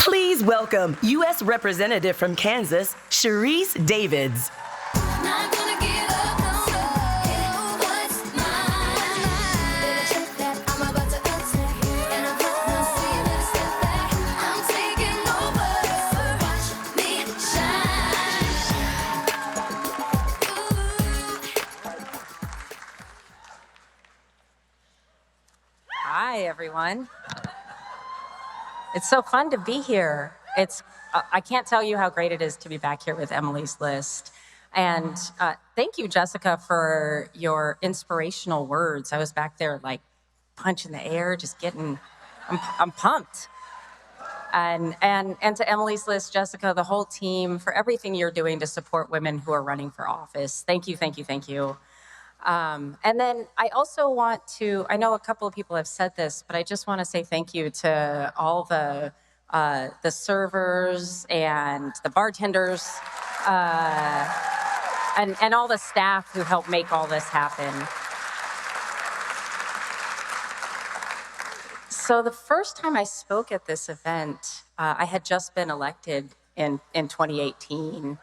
Please welcome U.S. Representative from Kansas, Sharice Davids. Hi, everyone. It's so fun to be here. I can't tell you how great it is to be back here with Emily's List. And thank you, Jessica, for your inspirational words. I was back there like punching the air, just I'm pumped. And to Emily's List, Jessica, the whole team, for everything you're doing to support women who are running for office. Thank you, thank you, thank you. And then I also want to, I know a couple of people have said this, but I just want to say thank you to all the servers and the bartenders and all the staff who helped make all this happen. So the first time I spoke at this event, I had just been elected in 2018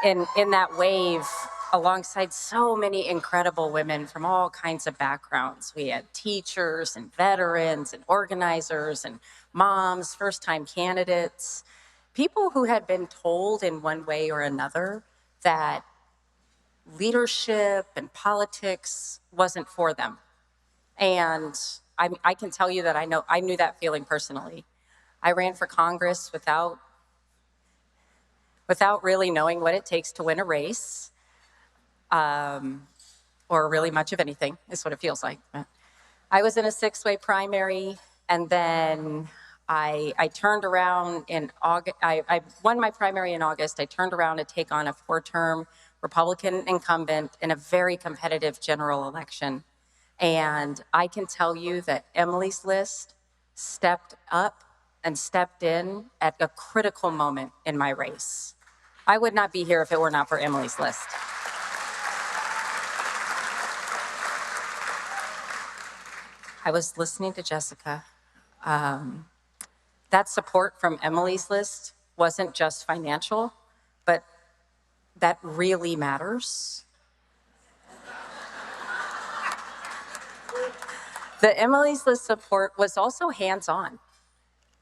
in that wave alongside so many incredible women from all kinds of backgrounds. We had teachers and veterans and organizers and moms, first-time candidates, people who had been told in one way or another that leadership and politics wasn't for them. And I can tell you that I knew that feeling personally. I ran for Congress without really knowing what it takes to win a race. Or really much of anything, is what it feels like. I was in a 6-way primary, and then I turned around in August. I won my primary in August. I turned around to take on a 4-term Republican incumbent in a very competitive general election. And I can tell you that Emily's List stepped up and stepped in at a critical moment in my race. I would not be here if it were not for Emily's List. I was listening to Jessica. That support from Emily's List wasn't just financial, but that really matters. The Emily's List support was also hands-on.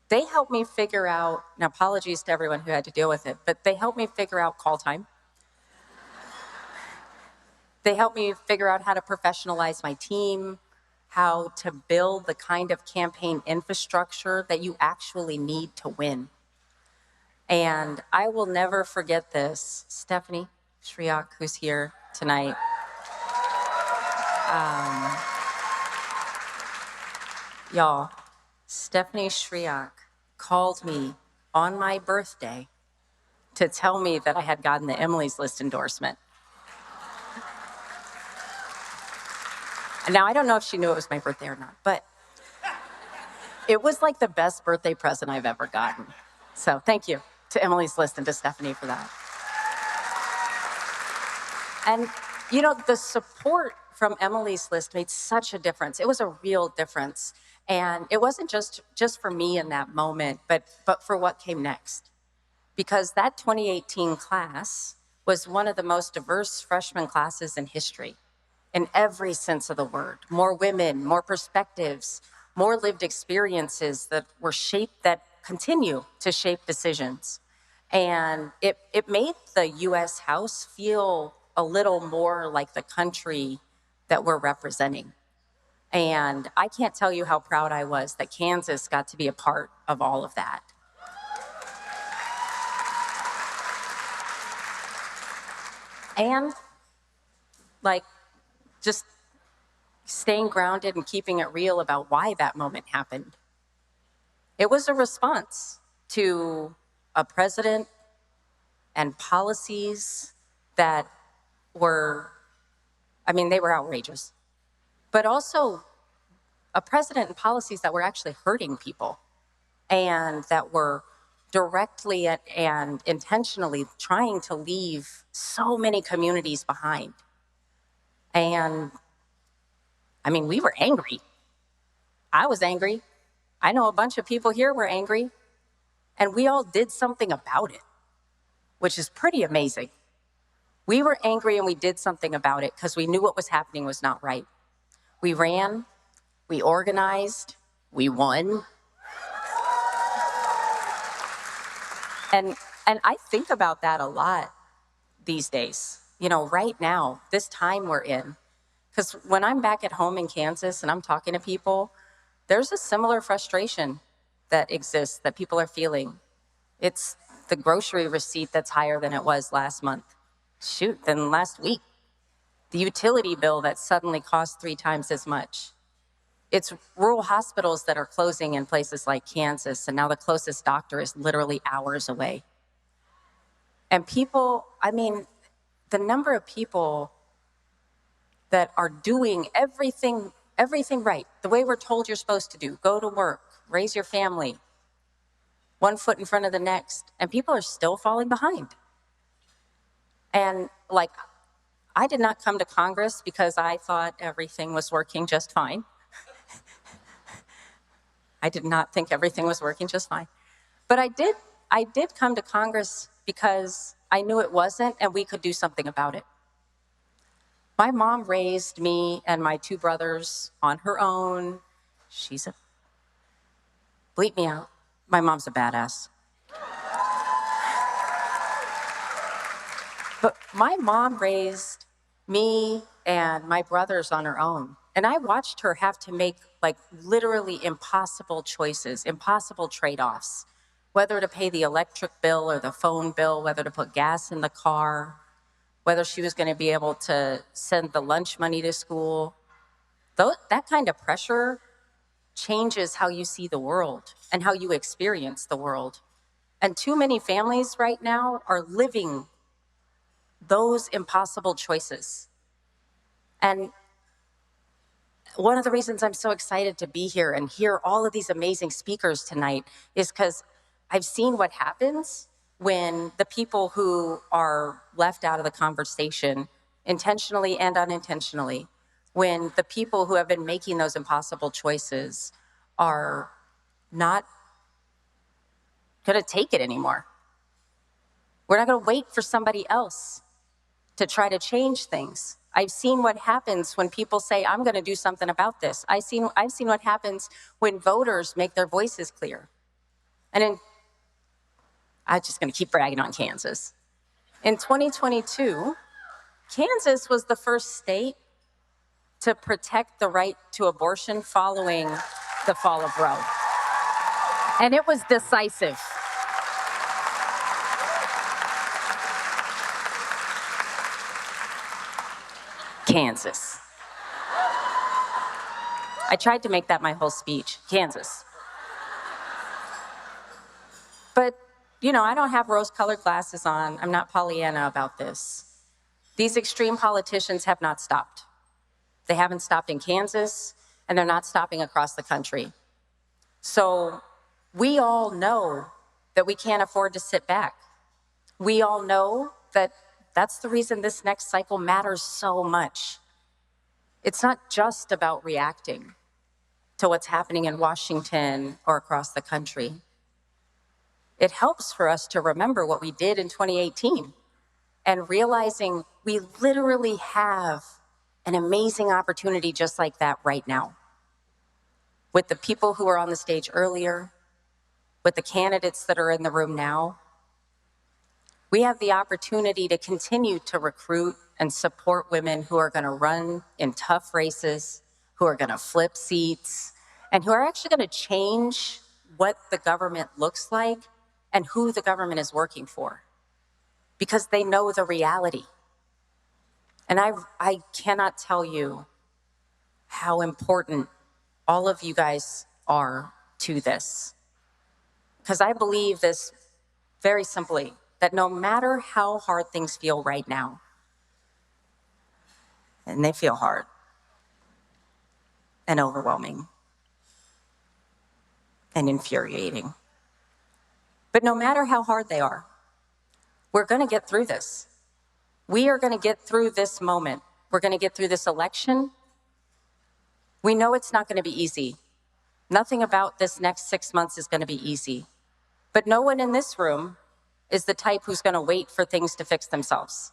They helped me figure out, now apologies to everyone who had to deal with it, but they helped me figure out call time. They helped me figure out how to professionalize my team, how to build the kind of campaign infrastructure that you actually need to win. And I will never forget this. Stephanie Shriak, who's here tonight. Y'all, Stephanie Shriak called me on my birthday to tell me that I had gotten the Emily's List endorsement. Now, I don't know if she knew it was my birthday or not, but it was like the best birthday present I've ever gotten. So thank you to Emily's List and to Stephanie for that. And, you know, the support from Emily's List made such a difference. It was a real difference. And it wasn't just for me in that moment, but for what came next. Because that 2018 class was one of the most diverse freshman classes in history. In every sense of the word. More women, more perspectives, more lived experiences that continue to shape decisions. And it made the US House feel a little more like the country that we're representing. And I can't tell you how proud I was that Kansas got to be a part of all of that. And just staying grounded and keeping it real about why that moment happened. It was a response to a president and policies that were, they were outrageous, but also a president and policies that were actually hurting people and that were directly and intentionally trying to leave so many communities behind. And we were angry. I was angry. I know a bunch of people here were angry. And we all did something about it, which is pretty amazing. We were angry and we did something about it because we knew what was happening was not right. We ran, we organized, we won. And I think about that a lot these days. You know, right now, this time we're in. Because when I'm back at home in Kansas and I'm talking to people, there's a similar frustration that exists that people are feeling. It's the grocery receipt that's higher than it was last month. Shoot, than last week. The utility bill that suddenly costs 3 times as much. It's rural hospitals that are closing in places like Kansas, and now the closest doctor is literally hours away. And people, I mean, the number of people that are doing everything right, the way we're told you're supposed to do, go to work, raise your family, one foot in front of the next, and people are still falling behind. And like, I did not come to Congress because I thought everything was working just fine. I did not think everything was working just fine. But I did come to Congress because I knew it wasn't and we could do something about it. My mom raised me and my 2 brothers on her own. Bleep me out. My mom's a badass. But my mom raised me and my brothers on her own. And I watched her have to make like literally impossible choices, impossible trade-offs, whether to pay the electric bill or the phone bill, whether to put gas in the car, whether she was going to be able to send the lunch money to school. That kind of pressure changes how you see the world and how you experience the world. And too many families right now are living those impossible choices. And one of the reasons I'm so excited to be here and hear all of these amazing speakers tonight is because I've seen what happens when the people who are left out of the conversation, intentionally and unintentionally, when the people who have been making those impossible choices are not going to take it anymore. We're not going to wait for somebody else to try to change things. I've seen what happens when people say, I'm going to do something about this. I've seen what happens when voters make their voices clear. And I'm just going to keep bragging on Kansas. In 2022, Kansas was the first state to protect the right to abortion following the fall of Roe. And it was decisive. Kansas. I tried to make that my whole speech, Kansas. But, you know, I don't have rose-colored glasses on. I'm not Pollyanna about this. These extreme politicians have not stopped. They haven't stopped in Kansas, and they're not stopping across the country. So we all know that we can't afford to sit back. We all know that that's the reason this next cycle matters so much. It's not just about reacting to what's happening in Washington or across the country. It helps for us to remember what we did in 2018 and realizing we literally have an amazing opportunity just like that right now. With the people who were on the stage earlier, with the candidates that are in the room now, we have the opportunity to continue to recruit and support women who are going to run in tough races, who are going to flip seats, and who are actually going to change what the government looks like and who the government is working for, because they know the reality. And I cannot tell you how important all of you guys are to this, because I believe this very simply, that no matter how hard things feel right now, and they feel hard and overwhelming and infuriating, but no matter how hard they are, we're going to get through this. We are going to get through this moment. We're going to get through this election. We know it's not going to be easy. Nothing about this next 6 months is going to be easy. But no one in this room is the type who's going to wait for things to fix themselves.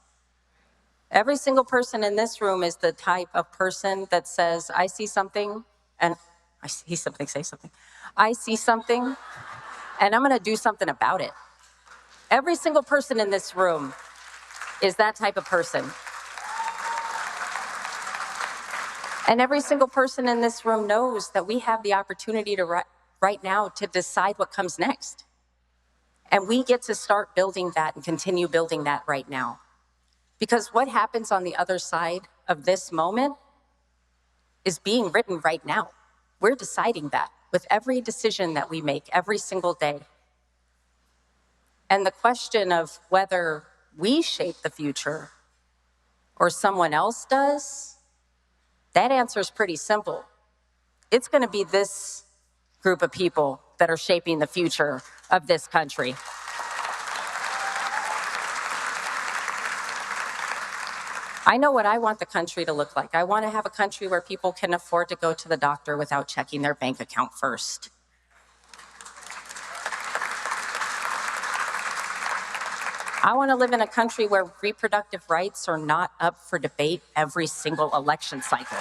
Every single person in this room is the type of person that says, I see something, and I see something, say something. I see something, and I'm going to do something about it. Every single person in this room is that type of person. And every single person in this room knows that we have the opportunity to right now to decide what comes next. And we get to start building that and continue building that right now. Because what happens on the other side of this moment is being written right now. We're deciding that with every decision that we make every single day. And the question of whether we shape the future or someone else does, that answer is pretty simple. It's going to be this group of people that are shaping the future of this country. I know what I want the country to look like. I want to have a country where people can afford to go to the doctor without checking their bank account first. I want to live in a country where reproductive rights are not up for debate every single election cycle.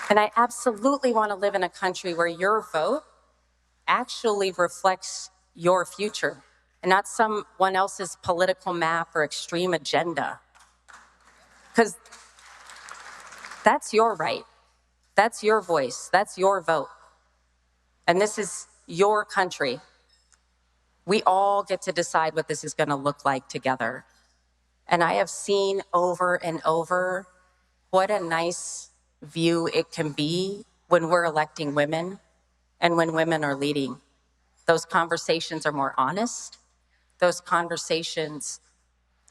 And I absolutely want to live in a country where your vote actually reflects your future and not someone else's political map or extreme agenda. Because that's your right. That's your voice. That's your vote. And this is your country. We all get to decide what this is going to look like together. And I have seen over and over what a nice view it can be when we're electing women and when women are leading. Those conversations are more honest. Those conversations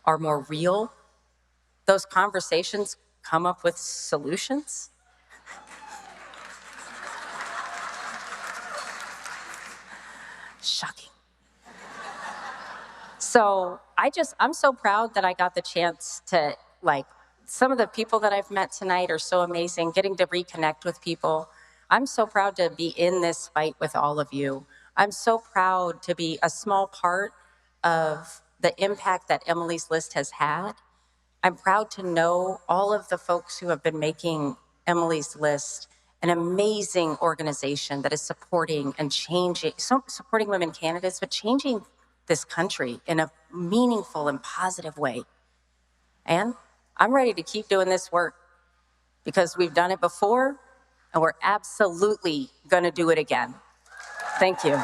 are more real. Those conversations come up with solutions. Shocking. So I'm so proud that I got the chance to, some of the people that I've met tonight are so amazing, getting to reconnect with people. I'm so proud to be in this fight with all of you. I'm so proud to be a small part of the impact that Emily's List has had. I'm proud to know all of the folks who have been making Emily's List an amazing organization that is supporting and changing, supporting women candidates, but changing this country in a meaningful and positive way. And I'm ready to keep doing this work because we've done it before and we're absolutely going to do it again. Thank you.